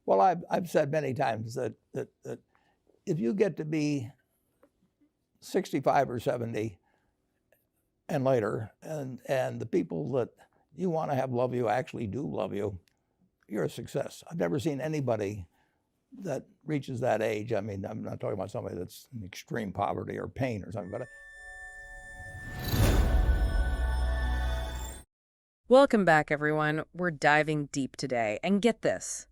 Well, I've said many times that if you get to be 65 or 70 and later, and the people that you want to have love you actually do love you, you're a success. I've never seen anybody that reaches that age. I mean, I'm not talking about somebody that's in extreme poverty or pain or something, but Welcome back, everyone. We're diving deep today. And get this,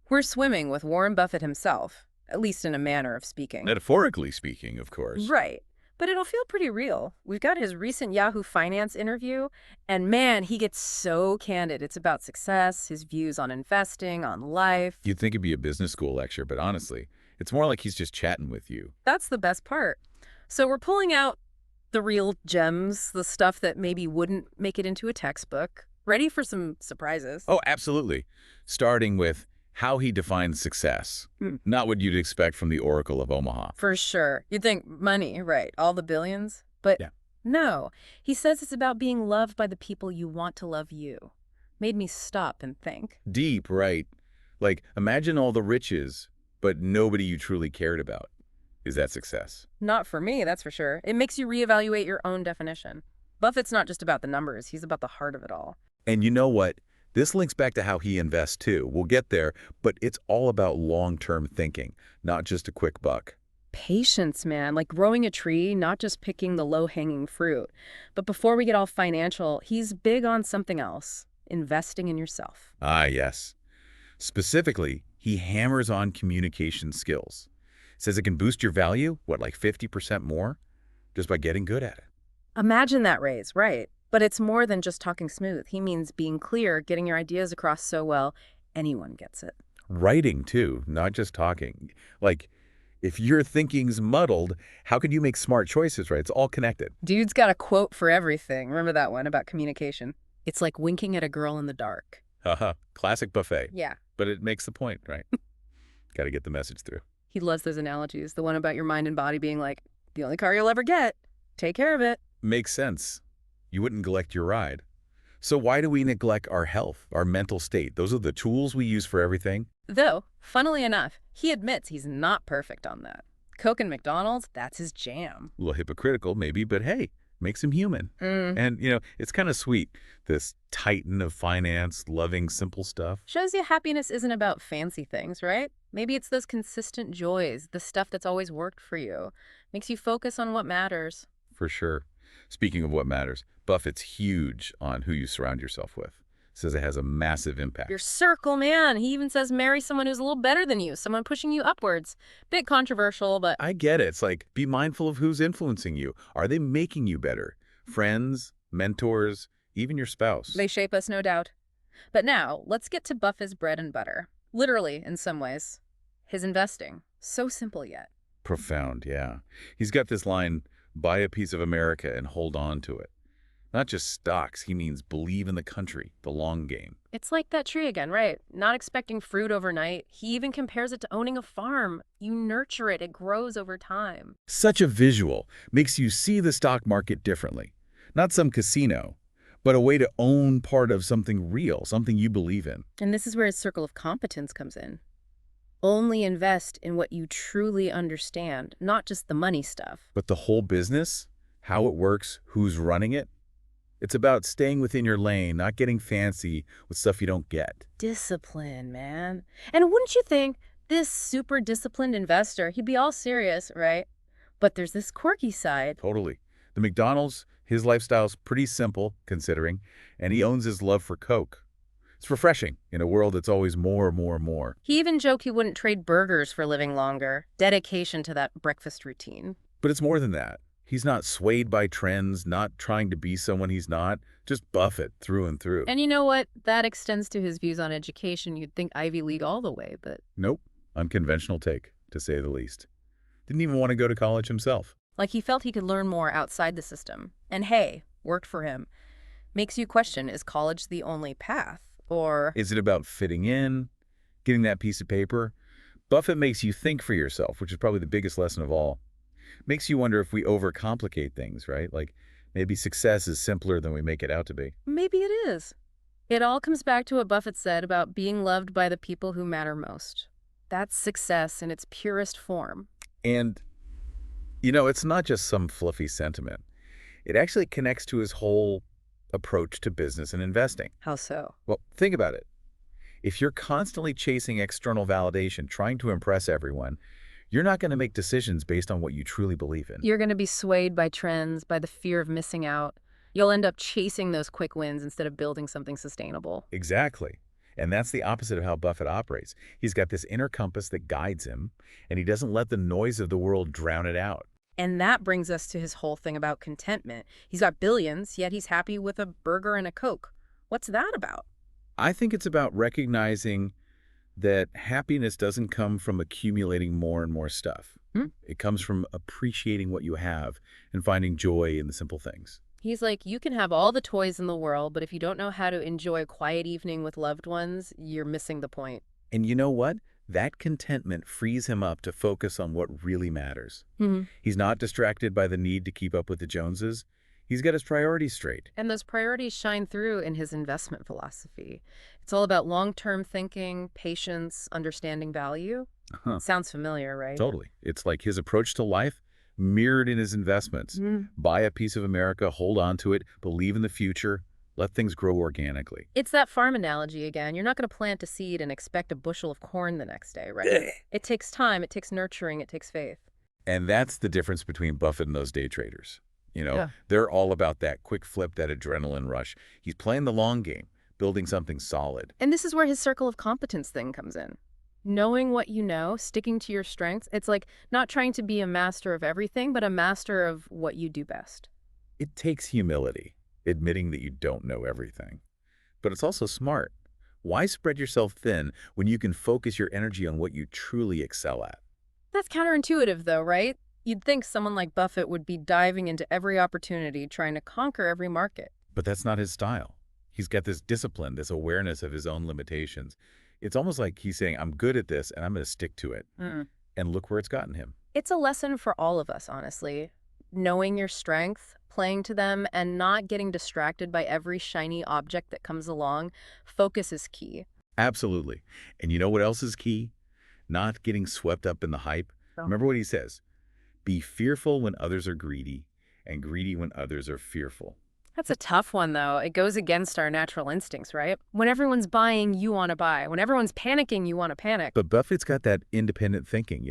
we're swimming with Warren Buffett himself, at least in a manner of speaking. Metaphorically speaking, of course. Right. But it'll feel pretty real. We've got his recent Yahoo Finance interview, and man, he gets so candid. It's about success, his views on investing, on life. You'd think it'd be a business school lecture, but honestly, it's more like he's just chatting with you. That's the best part. So we're pulling out the real gems, the stuff that maybe wouldn't make it into a textbook. Ready for some surprises? Oh, absolutely. Starting with how he defines success. Not what you'd expect from the Oracle of Omaha. For sure. You'd think money, right, all the billions. But Yeah. no, he says it's about being loved by the people you want to love you. Made me stop and think. Deep, right? Like, imagine all the riches, but nobody you truly cared about. Is that success? Not for me, that's for sure. It makes you reevaluate your own definition. Buffett's not just about the numbers, he's about the heart of it all. And you know what? This links back to how he invests too. We'll get there, but it's all about long-term thinking, not just a quick buck. Patience, man, like growing a tree, not just picking the low-hanging fruit. But before we get all financial, he's big on something else, investing in yourself. Ah, yes. Specifically, he hammers on communication skills. Says it can boost your value, what, like 50% more? Just by getting good at it. Imagine that raise, right? But it's more than just talking smooth. He means being clear, getting your ideas across so well, anyone gets it. Writing, too, not just talking. Like, if your thinking's muddled, how could you make smart choices, right? It's all connected. Dude's got a quote for everything. Remember that one about communication? It's like winking at a girl in the dark. Haha, classic Buffet. Yeah. But it makes the point, right? Got to get the message through. He loves those analogies. The one about your mind and body being like, the only car you'll ever get. Take care of it. Makes sense. You wouldn't neglect your ride. So why do we neglect our health, our mental state? Those are the tools we use for everything. Though, funnily enough, he admits he's not perfect on that. Coke and McDonald's, that's his jam. A little hypocritical, maybe, but hey, makes him human. And, it's kind of sweet, this titan of finance, loving simple stuff. Shows you happiness isn't about fancy things, right? Maybe it's those consistent joys, the stuff that's always worked for you. Makes you focus on what matters. For sure. Speaking of what matters, Buffett's huge on who you surround yourself with. Says it has a massive impact. Your circle, man. He even says marry someone who's a little better than you, someone pushing you upwards. Bit controversial, but I get it. It's like, be mindful of who's influencing you. Are they making you better? Friends, mentors, even your spouse. they shape us, no doubt. But now, let's get to Buffett's bread and butter. Literally, in some ways. His investing. So simple yet. Profound, yeah. He's got this line, buy a piece of America and hold on to it. Not just stocks, he means believe in the country, the long game. It's like that tree again, right? Not expecting fruit overnight. He even compares it to owning a farm. You nurture it, it grows over time. Such a visual makes you see the stock market differently. Not some casino, but a way to own part of something real, something you believe in. And this is where his circle of competence comes in. Only invest in what you truly understand, not just the money stuff. But the whole business, how it works, who's running it, it's about staying within your lane, not getting fancy with stuff you don't get. Discipline, man. And wouldn't you think this super disciplined investor, he'd be all serious, right? But there's this quirky side. Totally. The McDonald's, his lifestyle's pretty simple, considering, and he owns his love for Coke. It's refreshing in a world that's always more, more, more. He even joked he wouldn't trade burgers for living longer. Dedication to that breakfast routine. But it's more than that. He's not swayed by trends, not trying to be someone he's not, just Buffett through and through. And you know what? That extends to his views on education. You'd think Ivy League all the way, but Nope. Unconventional take, to say the least. Didn't even want to go to college himself. like he felt he could learn more outside the system. And hey, worked for him. Makes you question, is college the only path? Or Is it about fitting in, getting that piece of paper? Buffett makes you think for yourself, which is probably the biggest lesson of all. Makes you wonder if we overcomplicate things, right? Like maybe success is simpler than we make it out to be. maybe it is. It all comes back to what Buffett said about being loved by the people who matter most. That's success in its purest form. And, it's not just some fluffy sentiment. It actually connects to his whole approach to business and investing. How so? Well, think about it. If you're constantly chasing external validation, trying to impress everyone, you're not going to make decisions based on what you truly believe in. You're going to be swayed by trends, by the fear of missing out. You'll end up chasing those quick wins instead of building something sustainable. Exactly. And that's the opposite of how Buffett operates. He's got this inner compass that guides him, and he doesn't let the noise of the world drown it out. And that brings us to his whole thing about contentment. He's got billions, yet he's happy with a burger and a Coke. What's that about? I think it's about recognizing that happiness doesn't come from accumulating more and more stuff. It comes from appreciating what you have and finding joy in the simple things. He's like, you can have all the toys in the world, but if you don't know how to enjoy a quiet evening with loved ones, you're missing the point. And you know what? That contentment frees him up to focus on what really matters. He's not distracted by the need to keep up with the Joneses. He's got his priorities straight. And those priorities shine through in his investment philosophy. It's all about long-term thinking, patience, understanding value. Sounds familiar, right? Totally. It's like his approach to life mirrored in his investments. Buy a piece of America, hold on to it, believe in the future, let things grow organically. It's that farm analogy again. You're not going to plant a seed and expect a bushel of corn the next day, right? It takes time, it takes nurturing, it takes faith. And that's the difference between Buffett and those day traders. Yeah. They're all about that quick flip, that adrenaline rush. He's playing the long game, building something solid. And this is where his circle of competence thing comes in. Knowing what you know, sticking to your strengths. It's like not trying to be a master of everything, but a master of what you do best. It takes humility, admitting that you don't know everything. But it's also smart. Why spread yourself thin when you can focus your energy on what you truly excel at? That's counterintuitive though, right? You'd think someone like Buffett would be diving into every opportunity, trying to conquer every market. But that's not his style. He's got this discipline, this awareness of his own limitations. It's almost like he's saying, I'm good at this and I'm going to stick to it. And look where it's gotten him. It's a lesson for all of us, honestly. Knowing your strengths, playing to them, and not getting distracted by every shiny object that comes along. Focus is key. Absolutely. And you know what else is key? Not getting swept up in the hype. Remember what he says, be fearful when others are greedy and greedy when others are fearful. That's a tough one, though. It goes against our natural instincts, right? When everyone's buying, you want to buy. When everyone's panicking, you want to panic. But Buffett's got that independent thinking,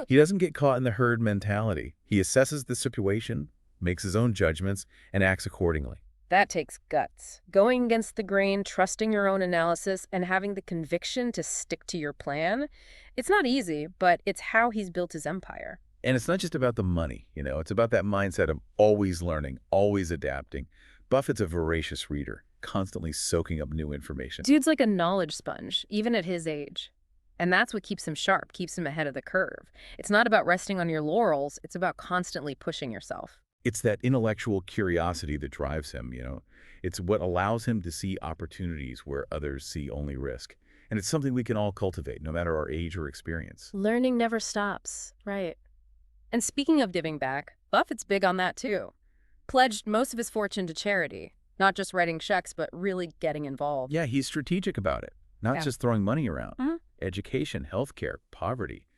He doesn't get caught in the herd mentality. He assesses the situation, makes his own judgments, and acts accordingly. That takes guts. Going against the grain, trusting your own analysis, and having the conviction to stick to your plan. It's not easy, but it's how he's built his empire. And it's not just about the money, It's about that mindset of always learning, always adapting. Buffett's a voracious reader, constantly soaking up new information. Dude's like a knowledge sponge, even at his age. And that's what keeps him sharp, keeps him ahead of the curve. It's not about resting on your laurels, it's about constantly pushing yourself. It's that intellectual curiosity that drives him, It's what allows him to see opportunities where others see only risk. And it's something we can all cultivate, no matter our age or experience. Learning never stops, right? And speaking of giving back, Buffett's big on that too. Pledged most of his fortune to charity, not just writing checks, but really getting involved. Yeah, he's strategic about it, not just throwing money around. Education, healthcare, poverty.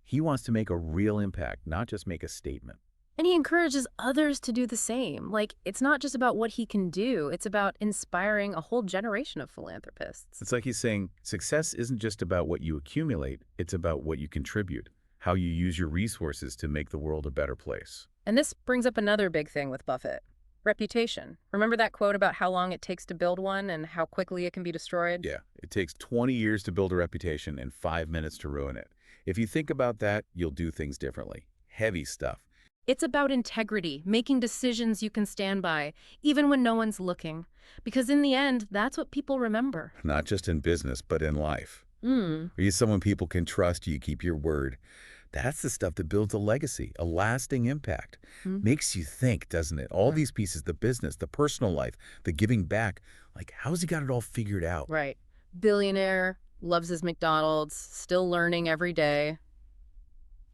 He wants to make a real impact, not just make a statement. And he encourages others to do the same. Like, it's not just about what he can do, it's about inspiring a whole generation of philanthropists. It's like he's saying, success isn't just about what you accumulate, it's about what you contribute, how you use your resources to make the world a better place. And this brings up another big thing with Buffett. Reputation. Remember that quote about how long it takes to build one and how quickly it can be destroyed? Yeah, it takes 20 years to build a reputation and 5 minutes to ruin it. If you think about that, you'll do things differently. Heavy stuff. It's about integrity, making decisions you can stand by, even when no one's looking. Because in the end, that's what people remember. Not just in business, but in life. Are you someone people can trust? You keep your word. That's the stuff that builds a legacy, a lasting impact. Makes you think, doesn't it? All these pieces, the business, the personal life, the giving back. Like, how's he got it all figured out? Right. Billionaire, loves his McDonald's, still learning every day.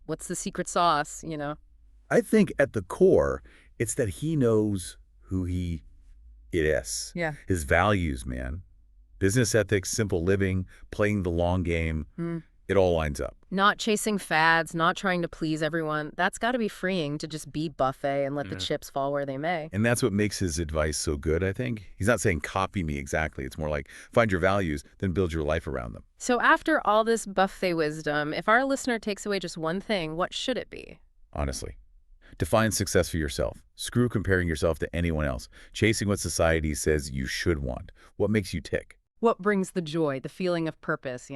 What's the secret sauce, I think at the core, it's that he knows who he is. Yeah. His values, man. Business ethics, simple living, playing the long game, it all lines up. Not chasing fads, not trying to please everyone. That's got to be freeing to just be Buffet and let the chips fall where they may. And that's what makes his advice so good, I think. He's not saying copy me exactly. It's more like find your values, then build your life around them. So after all this Buffet wisdom, if our listener takes away just one thing, what should it be? Honestly. Define success for yourself. Screw comparing yourself to anyone else. Chasing what society says you should want. What makes you tick? What brings the joy, the feeling of purpose,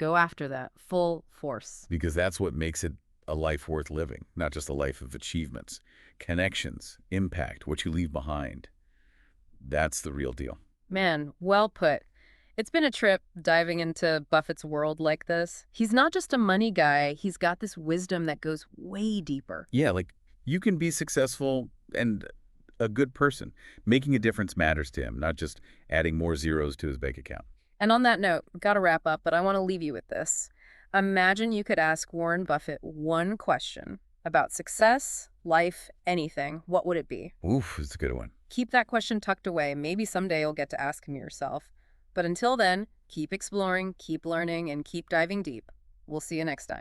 Go after that, full force. Because that's what makes it a life worth living, not just a life of achievements. Connections, impact, what you leave behind. That's the real deal. Man, well put. It's been a trip diving into Buffett's world like this. He's not just a money guy, he's got this wisdom that goes way deeper. Yeah, like you can be successful and a good person. Making a difference matters to him, not just adding more zeros to his bank account. And on that note, got to wrap up, but I want to leave you with this. Imagine you could ask Warren Buffett one question about success, life, anything. What would it be? Oof, that's a good one. Keep that question tucked away. Maybe someday you'll get to ask him yourself. But until then, keep exploring, keep learning, and keep diving deep. We'll see you next time.